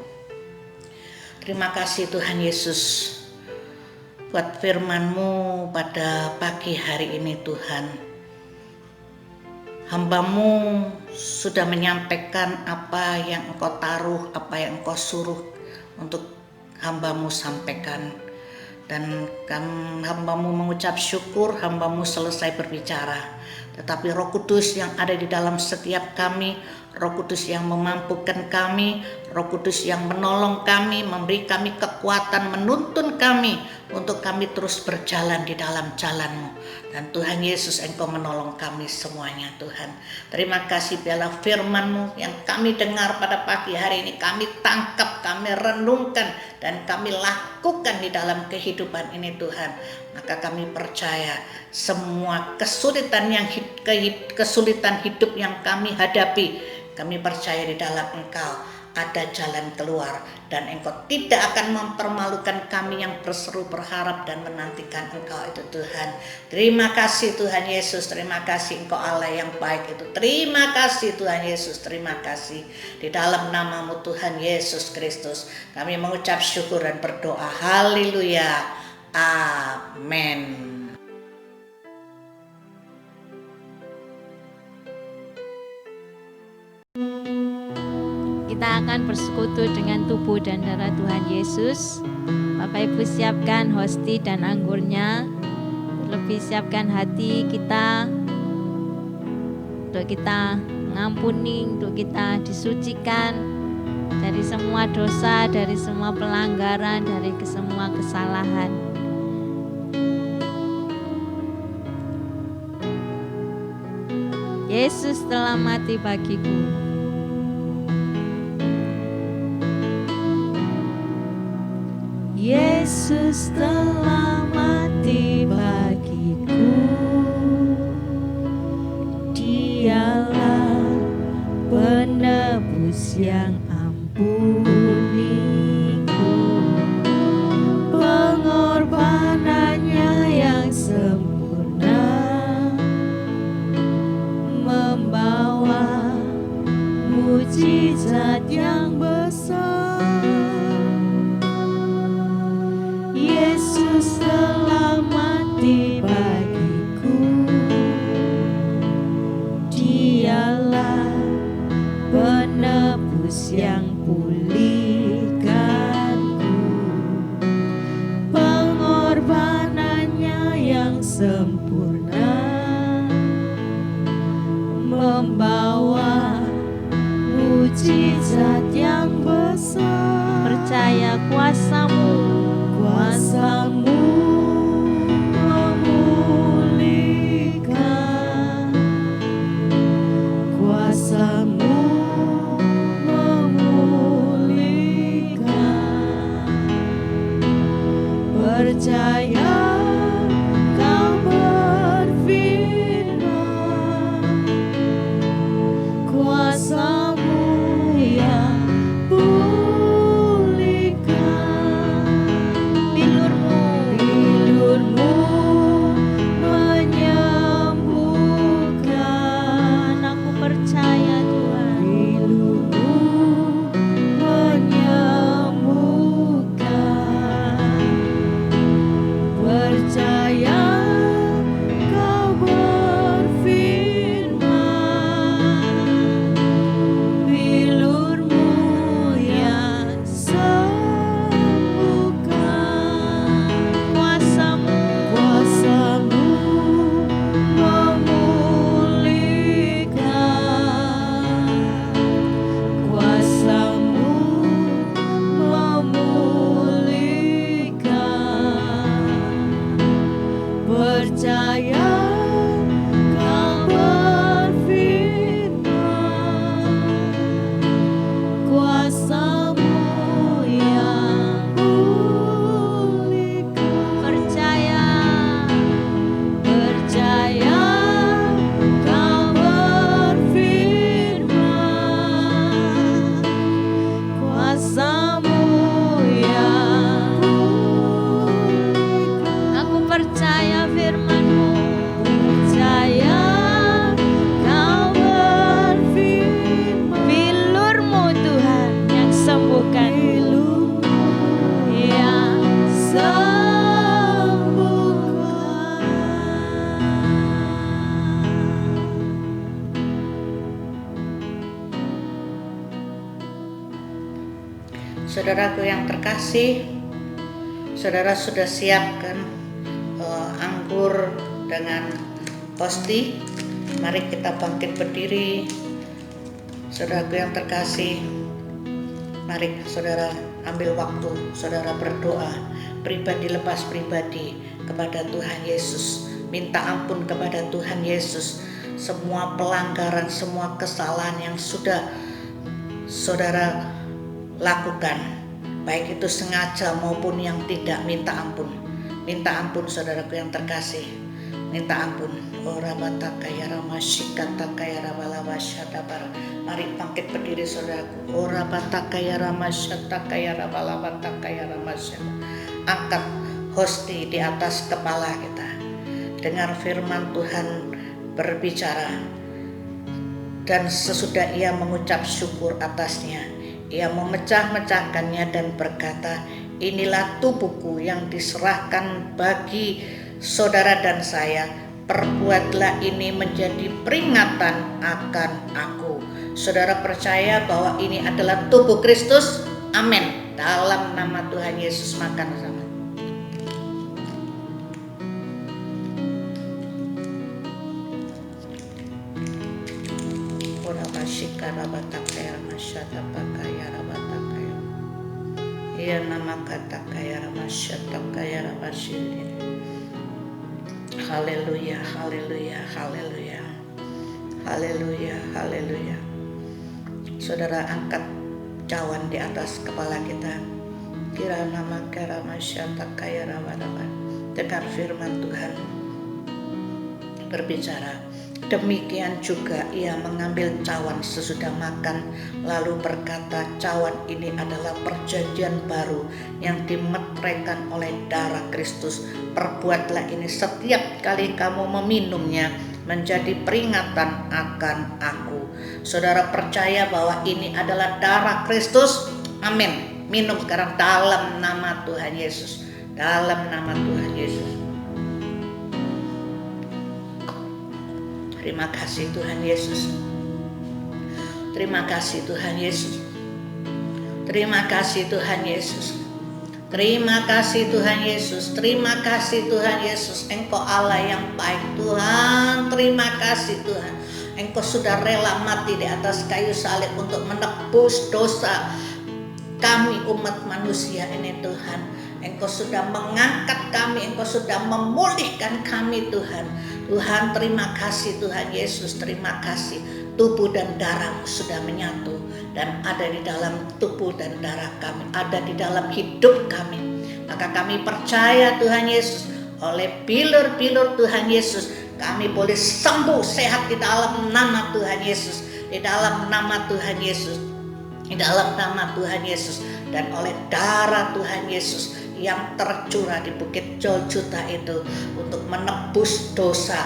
Terima kasih Tuhan Yesus buat firman-Mu pada pagi hari ini, Tuhan. Hamba-Mu sudah menyampaikan apa yang Engkau taruh, apa yang Engkau suruh untuk hamba-Mu sampaikan. Dan hamba-Mu mengucap syukur, hamba-Mu selesai berbicara. Tetapi Roh Kudus yang ada di dalam setiap kami, Roh Kudus yang memampukan kami, Roh Kudus yang menolong kami, memberi kami kekuatan, menuntun kami untuk kami terus berjalan di dalam jalan-Mu. Dan Tuhan Yesus, Engkau menolong kami semuanya, Tuhan. Terima kasih biarlah firman-Mu yang kami dengar pada pagi hari ini, kami tangkap, kami renungkan, dan kami lakukan di dalam kehidupan ini, Tuhan. Maka kami percaya semua kesulitan hidup yang kami hadapi, kami percaya di dalam Engkau ada jalan keluar, dan Engkau tidak akan mempermalukan kami yang berseru berharap dan menantikan Engkau itu, Tuhan. Terima kasih Tuhan Yesus, terima kasih Engkau Allah yang baik itu. Terima kasih Tuhan Yesus, terima kasih. Di dalam nama-Mu Tuhan Yesus Kristus kami mengucap syukur dan berdoa. Haleluya. Amin. Kita akan bersekutu dengan tubuh dan darah Tuhan Yesus. Bapak Ibu siapkan hosti dan anggurnya. Terlebih siapkan hati kita untuk kita mengampuni, untuk kita disucikan dari semua dosa, dari semua pelanggaran, dari semua kesalahan. Yesus telah mati bagiku. Yesus telah mati bagiku. Dialah penebus yang ampuniku. Pengorbanannya yang sempurna membawa mujizat yang besar. sempurna, membawa mujizat yang besar. Percaya kuasamu, Kuasamu memulihkan, kuasamu memulihkan. Percaya kau berfirman, kuasamu yang bilurmu menyembuhkan. aku percaya Tuhan. Bilurmu menyembuhkan. Percaya kau berfirman, bilurmu yang sembuhkan. Kuasamu memulihkan, kuasamu memulihkan. Percaya kau berfirman, kuasamu yang pulihkan. Percaya kau berfirman, kuasamu yang pulihkan. Aku percaya firman-Mu. Percaya kau berfirman, Bilur-Mu Tuhan yang sembuhkan. bilurmu yang sembuhkan. Saudaraku yang terkasih, saudara sudah siapkan anggur dengan tosti. Mari kita bangkit berdiri. Saudaraku yang terkasih, mari saudara ambil waktu, saudara berdoa pribadi lepas pribadi kepada Tuhan Yesus. Minta ampun kepada Tuhan Yesus semua pelanggaran, semua kesalahan yang sudah saudara lakukan, baik itu sengaja maupun yang tidak. Minta ampun saudaraku yang terkasih, minta ampun. Mari bangkit berdiri saudaraku. Angkat hosti di atas kepala kita. Dengar firman Tuhan berbicara, dan sesudah ia mengucap syukur atasnya, ia memecah-mecahkannya dan berkata, inilah tubuhku yang diserahkan bagi saudara dan saya. Perbuatlah ini menjadi peringatan akan aku. Saudara percaya bahwa ini adalah tubuh Kristus? Amin. Dalam nama Tuhan Yesus, makan sama. Iya nama kata kaya ramasyata kaya ramasyin. Haleluya, haleluya, haleluya, haleluya, haleluya. Saudara angkat cawan di atas kepala kita. Kira nama kaya ramasyata kaya ramadhan. Dengar firman Tuhan berbicara. Demikian juga ia mengambil cawan sesudah makan, lalu berkata, cawan ini adalah perjanjian baru yang dimeteraikan oleh darah Kristus. Perbuatlah ini setiap kali kamu meminumnya menjadi peringatan akan aku. Saudara percaya bahwa ini adalah darah Kristus? Amin. Minum sekarang dalam nama Tuhan Yesus. Dalam nama Tuhan Yesus. Terima kasih Tuhan Yesus. Terima kasih Tuhan Yesus. Terima kasih Tuhan Yesus. Terima kasih Tuhan Yesus, terima kasih Tuhan Yesus. Engkau Allah yang baik Tuhan, terima kasih Tuhan. Engkau sudah rela mati di atas kayu salib untuk menebus dosa kami umat manusia ini Tuhan. Engkau sudah mengangkat kami, Engkau sudah memulihkan kami Tuhan. Tuhan terima kasih Tuhan Yesus, terima kasih. Tubuh dan darah-Mu sudah menyatu dan ada di dalam tubuh dan darah kami, ada di dalam hidup kami. Maka kami percaya Tuhan Yesus, oleh bilur-bilur Tuhan Yesus kami boleh sembuh sehat di dalam nama Tuhan Yesus, di dalam nama Tuhan Yesus, di dalam nama Tuhan Yesus. Dan oleh darah Tuhan Yesus yang tercurah di Bukit Golgota itu untuk menebus dosa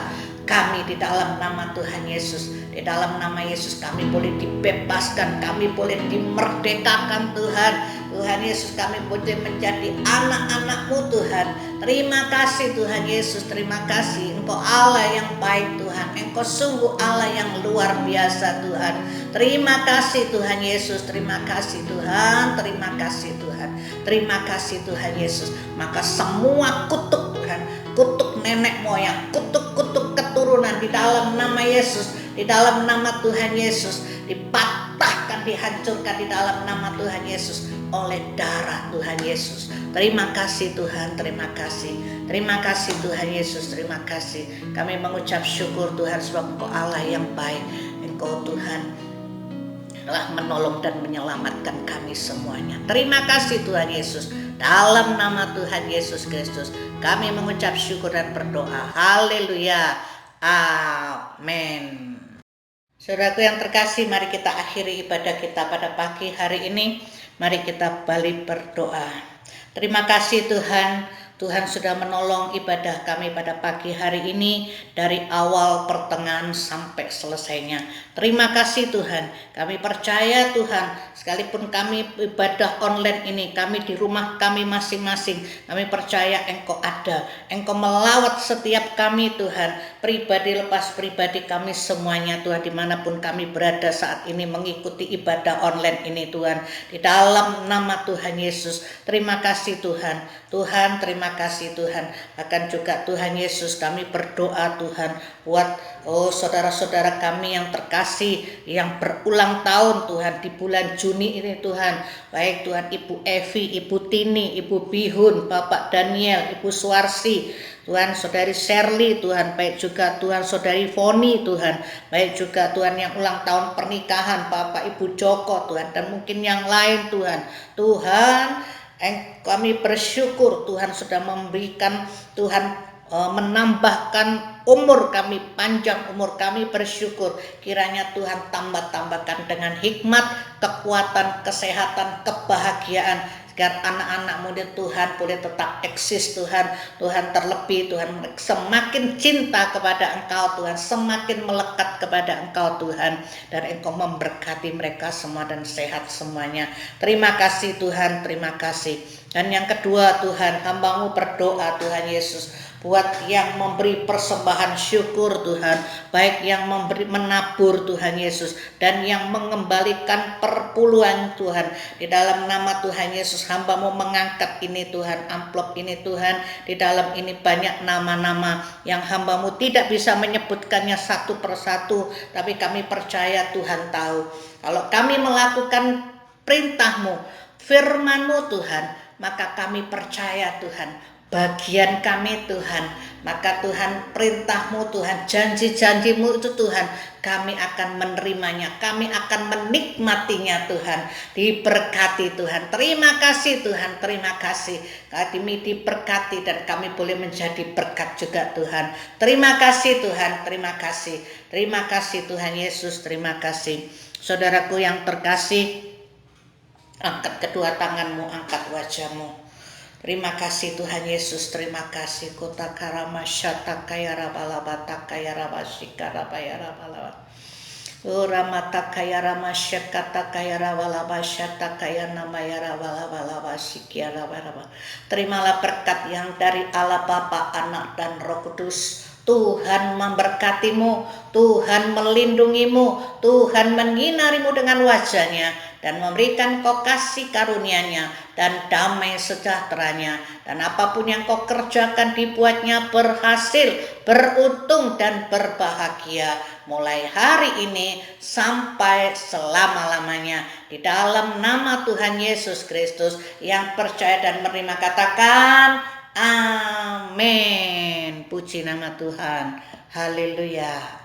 kami, di dalam nama Tuhan Yesus. Di dalam nama Yesus kami boleh dibebaskan, kami boleh dimerdekakan Tuhan. Tuhan Yesus, kami boleh menjadi anak-anak-Mu Tuhan. Terima kasih Tuhan Yesus, terima kasih. Engkau Allah yang baik Tuhan, Engkau sungguh Allah yang luar biasa Tuhan. Terima kasih Tuhan Yesus, terima kasih Tuhan, terima kasih Tuhan. Terima kasih Tuhan Yesus. Maka semua kutuk Tuhan, kutuk nenek moyang, kutuk-kutuk keturunan di dalam nama Yesus, di dalam nama Tuhan Yesus, dipatahkan, dihancurkan di dalam nama Tuhan Yesus oleh darah Tuhan Yesus. Terima kasih Tuhan, terima kasih. Terima kasih Tuhan Yesus, terima kasih. Kami mengucap syukur Tuhan sebab Engkau Allah yang baik. Engkau Tuhan telah menolong dan menyelamatkan kami semuanya. Terima kasih Tuhan Yesus. Dalam nama Tuhan Yesus Kristus kami mengucap syukur dan berdoa. Haleluya. Amin. Saudaraku yang terkasih, mari kita akhiri ibadah kita pada pagi hari ini. Mari kita balik berdoa. Terima kasih Tuhan, Tuhan sudah menolong ibadah kami pada pagi hari ini dari awal, pertengahan sampai selesainya. Terima kasih Tuhan. Kami percaya Tuhan, sekalipun kami ibadah online ini, kami di rumah kami masing-masing, kami percaya Engkau ada. Engkau melawat setiap kami Tuhan, pribadi lepas pribadi kami semuanya Tuhan, dimanapun kami berada saat ini mengikuti ibadah online ini Tuhan. Di dalam nama Tuhan Yesus, terima kasih Tuhan. Tuhan, terima kasih Tuhan. Akan juga Tuhan Yesus, kami berdoa Tuhan buat saudara-saudara kami yang terkasih, yang berulang tahun Tuhan di bulan Juni ini Tuhan. Baik Tuhan, Ibu Evi, Ibu Tini, Ibu Bihun, Bapak Daniel, Ibu Suwarsi, Tuhan Saudari Shirley Tuhan, baik juga Tuhan Saudari Foni Tuhan, baik juga Tuhan yang ulang tahun pernikahan Bapak Ibu Joko Tuhan, dan mungkin yang lain Tuhan. Tuhan, kami bersyukur Tuhan sudah memberikan Tuhan menambahkan umur kami, panjang umur kami, bersyukur kiranya Tuhan tambahkan dengan hikmat, kekuatan, kesehatan, kebahagiaan, agar anak-anak muda Tuhan boleh tetap eksis Tuhan. Tuhan terlebih Tuhan semakin cinta kepada Engkau Tuhan, semakin melekat kepada Engkau Tuhan, dan Engkau memberkati mereka semua dan sehat semuanya. Terima kasih Tuhan, terima kasih. Dan yang kedua Tuhan, hamba-Mu berdoa Tuhan Yesus buat yang memberi persembahan syukur Tuhan, baik yang memberi menabur Tuhan Yesus, dan yang mengembalikan perpuluhan Tuhan. Di dalam nama Tuhan Yesus, hamba-Mu mengangkat ini Tuhan, amplop ini Tuhan. Di dalam ini banyak nama-nama yang hamba-Mu tidak bisa menyebutkannya satu persatu, tapi kami percaya Tuhan tahu. Kalau kami melakukan perintah-Mu, firman-Mu Tuhan, maka kami percaya Tuhan, bagian kami Tuhan, maka Tuhan perintah-Mu Tuhan, janji-janji-Mu itu Tuhan, kami akan menerimanya, kami akan menikmatinya Tuhan. Diberkati Tuhan. Terima kasih Tuhan, terima kasih. Kami diberkati dan kami boleh menjadi berkat juga Tuhan. Terima kasih Tuhan, terima kasih. Terima kasih Tuhan Yesus, terima kasih. Saudaraku yang terkasih, angkat kedua tanganmu, angkat wajahmu. Terima kasih Tuhan Yesus, terima kasih. Kota karama syata kaya rabalabata kaya rabashika rabaya rabalaba. Ramata kaya rama syakata kaya rabalabashata kaya namaya rabalabalabashikia rabalaba. Terimalah berkat yang dari Allah Bapa, Anak dan Roh Kudus Tuhan memberkatimu, Tuhan melindungimu, Tuhan menyinarimu dengan wajah-Nya dan memberikan kau kasih karunia-Nya dan damai sejahteranya. Dan apapun yang kau kerjakan dibuatnya berhasil, beruntung dan berbahagia mulai hari ini sampai selama-lamanya. Di dalam nama Tuhan Yesus Kristus, yang percaya dan menerima katakan amin. Puji nama Tuhan. Haleluya.